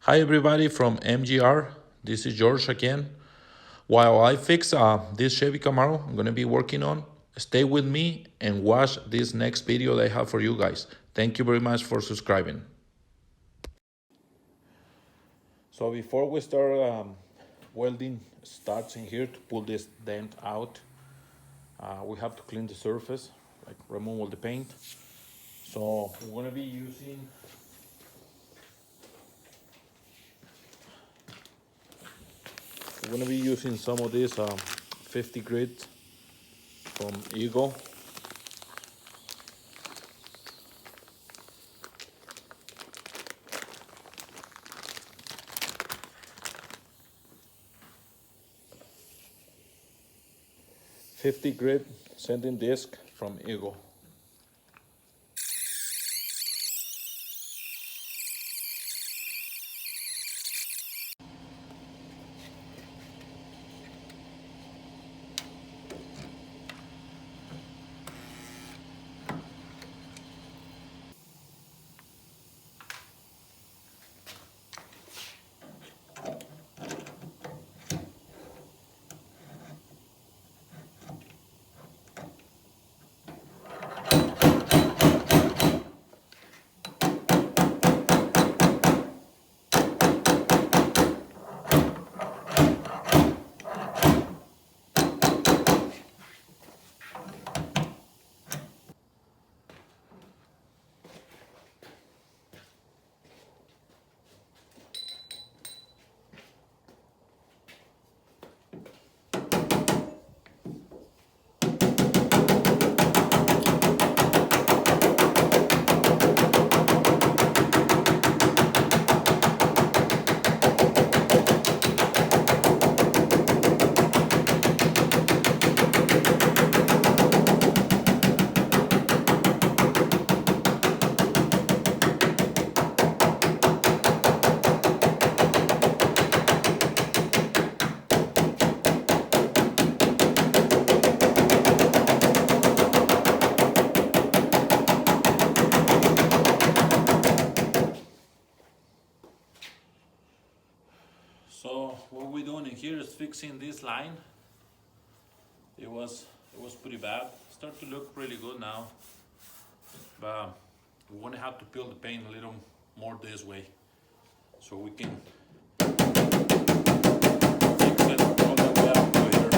Hi everybody from MGR. This is George again. While I fix this Chevy Camaro I'm gonna be working on, stay with me and watch this next video that I have for you guys. Thank you very much for subscribing. So before we start welding studs in here to pull this dent out, we have to clean the surface, like remove all the paint. So we're gonna be using some of this 50 grit from Eagle. .50 grit sanding disc from Eagle. So what we're doing in here is fixing this line. It was pretty bad. Start to look really good now, but we're gonna have to peel the paint a little more this way, so we can fix it all the way up to here.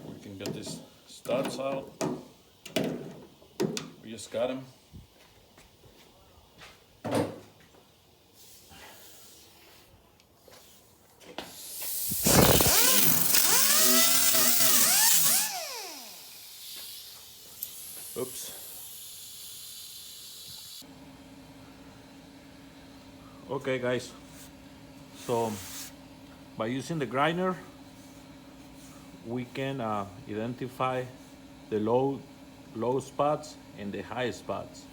We can get these studs out. We just got them. Oops. Okay guys, so by using the grinder we can identify the low spots and the high spots.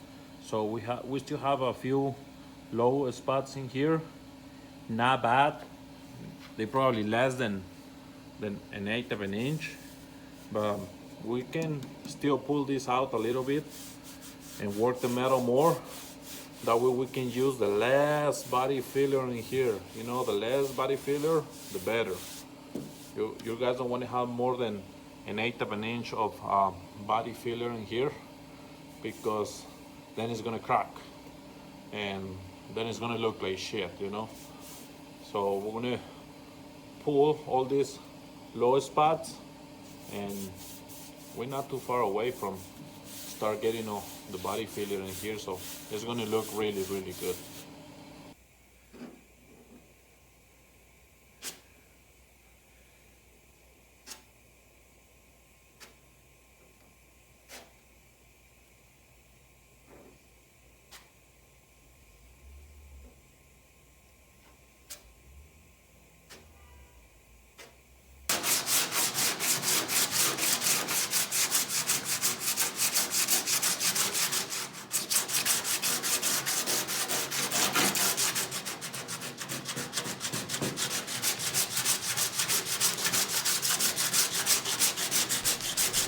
So we still have a few low spots in here, not bad. They probably less than an eighth of an inch, but we can still pull this out a little bit and work the metal more. That way we can use the less body filler in here. You know, the less body filler, the better. You guys don't want to have more than an eighth of an inch of body filler in here, because then it's gonna crack and then it's gonna look like shit, you know. So we're gonna pull all these low spots, and we're not too far away from start getting the body filler in here, so it's gonna look really good.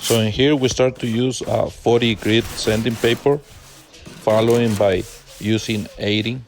So in here we start to use 40 grit sanding paper, following by using 80.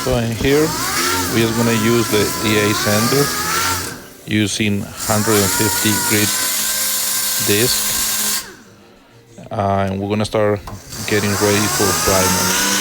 So in here, we're gonna use the DA sander using 150 grit disc, and we're gonna start getting ready for primer.